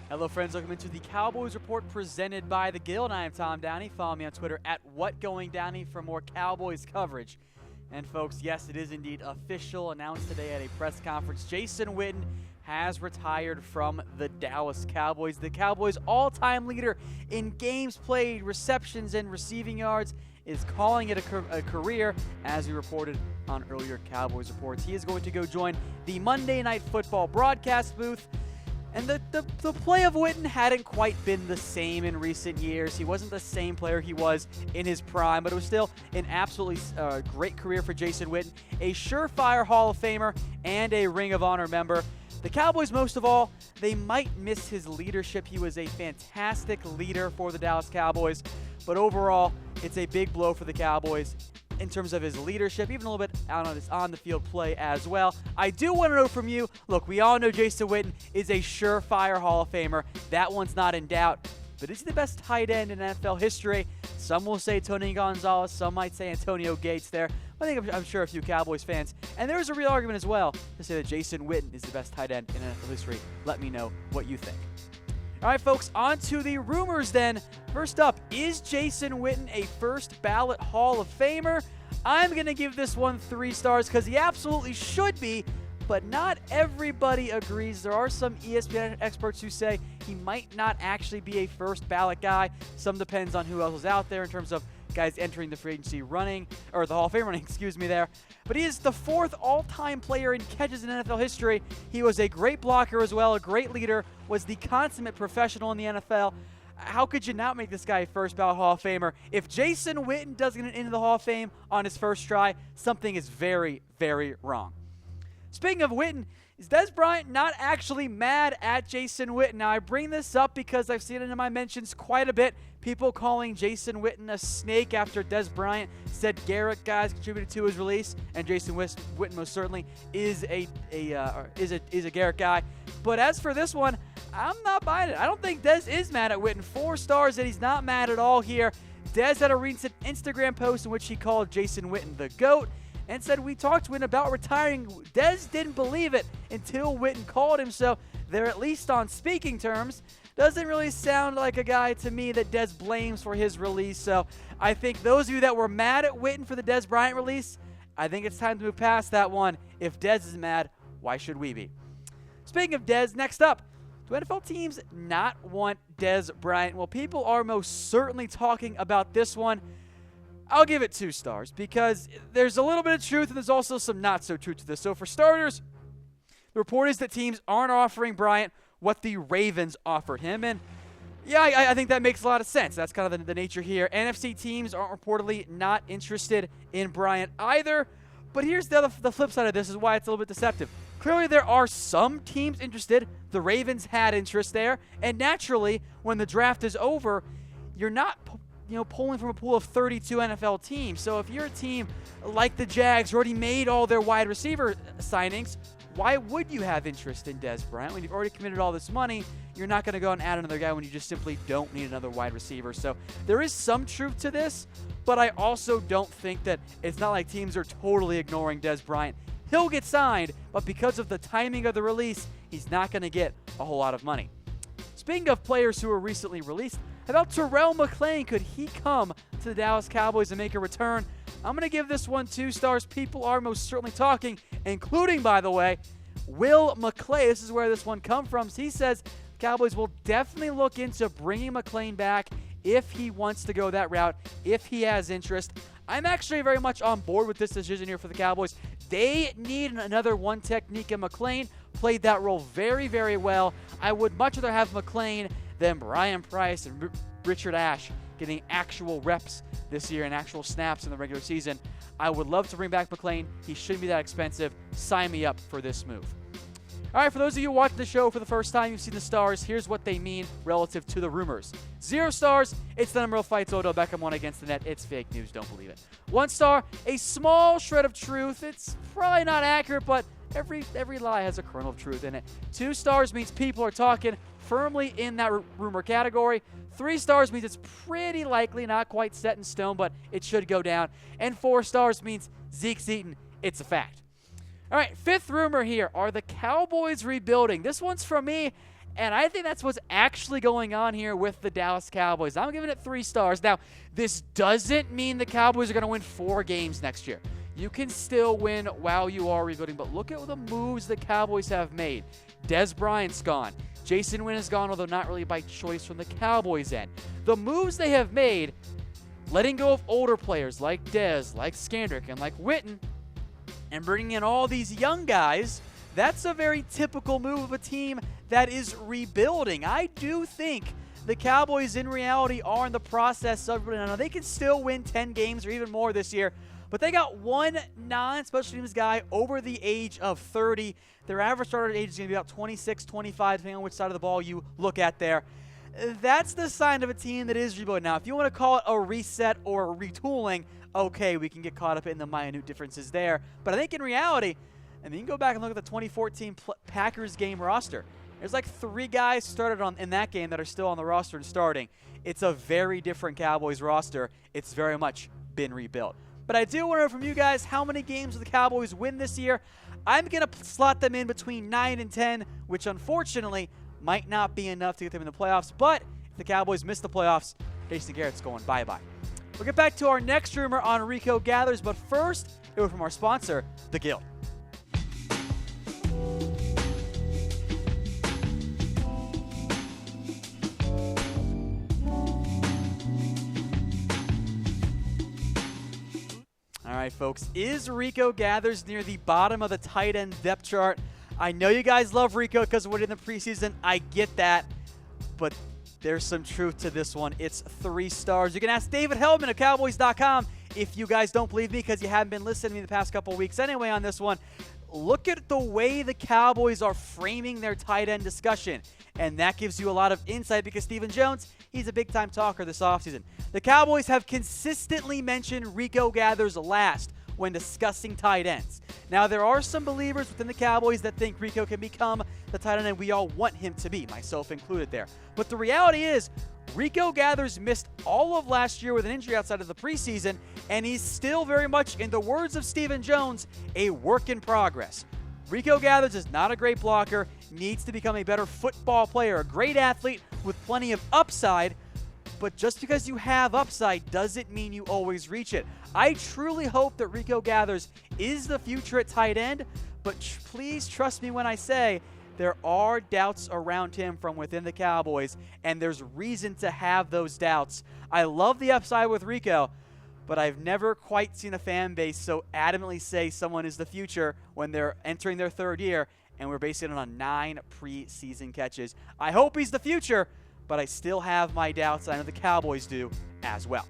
Hello, friends. Welcome into the Cowboys Report presented by The Guild. I am Tom Downey. Follow me on Twitter at WhatGoingDowney for more Cowboys coverage. And, folks, yes, it is indeed official. Announced today at a press conference. Jason Witten has retired from the Dallas Cowboys. The Cowboys' all-time leader in games played, receptions, and receiving yards is calling it a career, as we reported on earlier Cowboys reports. He is going to go join the Monday Night Football broadcast booth. And the play of Witten hadn't quite been the same in recent years. He wasn't the same player he was in his prime, but it was still an absolutely great career for Jason Witten, a surefire Hall of Famer and a Ring of Honor member. The Cowboys, most of all, they might miss his leadership. He was a fantastic leader for the Dallas Cowboys, but overall, it's a big blow for the Cowboys in terms of his leadership, even a little bit out on his on-the-field play as well. I do want to know from you, look, we all know Jason Witten is a surefire Hall of Famer. That one's not in doubt. But is he the best tight end in NFL history? Some will say Tony Gonzalez. Some might say Antonio Gates there. I'm sure a few Cowboys fans. And there's a real argument as well to say that Jason Witten is the best tight end in NFL history. Let me know what you think. All right, folks, on to the rumors then. First up, is Jason Witten a first-ballot Hall of Famer? I'm going to give this one 3 stars because he absolutely should be, but not everybody agrees. There are some ESPN experts who say he might not actually be a first-ballot guy. Some depends on who else is out there in terms of guys entering the free agency running, or the Hall of Fame running, excuse me there. But he is the 4th all-time player in catches in NFL history. He was a great blocker as well, a great leader, was the consummate professional in the NFL. How could you not make this guy a first-ballot Hall of Famer? If Jason Witten doesn't get into the Hall of Fame on his first try, something is very, very wrong. Speaking of Witten, is Dez Bryant not actually mad at Jason Witten? Now, I bring this up because I've seen it in my mentions quite a bit. People calling Jason Witten a snake after Dez Bryant said Garrett guys contributed to his release, and Jason Witten most certainly is a Garrett guy. But as for this one, I'm not buying it. I don't think Dez is mad at Witten. 4 stars, and he's not mad at all here. Dez had a recent Instagram post in which he called Jason Witten the GOAT and said, "We talked to Witten about retiring." Dez didn't believe it until Witten called him, so they're at least on speaking terms. Doesn't really sound like a guy to me that Dez blames for his release, so I think those of you that were mad at Witten for the Dez Bryant release, I think it's time to move past that one. If Dez is mad, why should we be? Speaking of Dez, next up, do NFL teams not want Dez Bryant? Well, people are most certainly talking about this one. I'll give it 2 stars because there's a little bit of truth and there's also some not-so-truth to this. So for starters, the report is that teams aren't offering Bryant what the Ravens offered him. And yeah, I think that makes a lot of sense. That's kind of the nature here. NFC teams are reportedly not interested in Bryant either. But here's the flip side of this is why it's a little bit deceptive. Clearly, there are some teams interested. The Ravens had interest there. And naturally, when the draft is over, you're not pulling from a pool of 32 NFL teams. So if you're a team like the Jags who already made all their wide receiver signings, why would you have interest in Dez Bryant? When you've already committed all this money, you're not going to go and add another guy when you just simply don't need another wide receiver. So there is some truth to this, but I also don't think that it's not like teams are totally ignoring Dez Bryant. He'll get signed, but because of the timing of the release, he's not going to get a whole lot of money. Speaking of players who were recently released, how about Terrell McClain? Could he come to the Dallas Cowboys and make a return? I'm going to give this one 2 stars. People are most certainly talking, including, by the way, Will McClay. This is where this one comes from. He says Cowboys will definitely look into bringing McClain back if he wants to go that route, if he has interest. I'm actually very much on board with this decision here for the Cowboys. They need another one technique, and McClain played that role very, very well. I would much rather have McClain than Brian Price and Richard Ashe getting actual reps this year and actual snaps in the regular season. I would love to bring back McClain. He shouldn't be that expensive. Sign me up for this move. All right, for those of you watching the show for the first time, you've seen the stars. Here's what they mean relative to the rumors. 0 stars, it's the number of fights Odell Beckham won against the net. It's fake news, don't believe it. 1 star, a small shred of truth. It's probably not accurate, but every lie has a kernel of truth in it. 2 stars means people are talking firmly in that rumor category. 3 stars means it's pretty likely, not quite set in stone, but it should go down. And 4 stars means Zeke's eaten. It's a fact. All right, 5th rumor here. Are the Cowboys rebuilding? This one's from me, And I think that's what's actually going on here with the Dallas Cowboys. I'm giving it 3 stars. Now, this doesn't mean the Cowboys are going to win 4 games next year. You can still win while you are rebuilding, but look at the moves the Cowboys have made. Dez Bryant's gone. Jason Witten is gone, although not really by choice from the Cowboys' end. The moves they have made, letting go of older players like Dez, like Skandrick, and like Witten, and bringing in all these young guys, that's a very typical move of a team that is rebuilding. I do think the Cowboys in reality are in the process of rebuilding. Now, they can still win 10 games or even more this year, but they got one non-special teams guy over the age of 30. Their average starter age is going to be about 26, 25, depending on which side of the ball you look at there. That's the sign of a team that is rebuilding. Now, if you want to call it a reset or a retooling, okay, we can get caught up in the minute differences there. But I think in reality, and then you can go back and look at the 2014 Packers game roster. There's like 3 guys started in that game that are still on the roster and starting. It's a very different Cowboys roster. It's very much been rebuilt. But I do want to know from you guys, how many games will the Cowboys win this year? I'm going to slot them in between 9 and 10, which unfortunately might not be enough to get them in the playoffs. But if the Cowboys miss the playoffs, Jason Garrett's going bye-bye. We'll get back to our next rumor on Rico Gathers, but first, it was from our sponsor, The Guild. All right, folks, is Rico Gathers near the bottom of the tight end depth chart? I know you guys love Rico because of what he did in the preseason. I get that, but there's some truth to this one. It's 3 stars. You can ask David Hellman of Cowboys.com if you guys don't believe me because you haven't been listening to me the past couple of weeks anyway on this one. Look at the way the Cowboys are framing their tight end discussion, and that gives you a lot of insight because Stephen Jones, he's a big-time talker this offseason. The Cowboys have consistently mentioned Rico Gathers last when discussing tight ends. Now, there are some believers within the Cowboys that think Rico can become the tight end we all want him to be, myself included there. But the reality is, Rico Gathers missed all of last year with an injury outside of the preseason, and he's still very much, in the words of Stephen Jones, a work in progress. Rico Gathers is not a great blocker, needs to become a better football player, a great athlete with plenty of upside, but just because you have upside doesn't mean you always reach it. I truly hope that Rico Gathers is the future at tight end, but please trust me when I say there are doubts around him from within the Cowboys, and there's reason to have those doubts. I love the upside with Rico, but I've never quite seen a fan base so adamantly say someone is the future when they're entering their 3rd year, and we're basing it on 9 preseason catches. I hope he's the future, but I still have my doubts. I know the Cowboys do as well.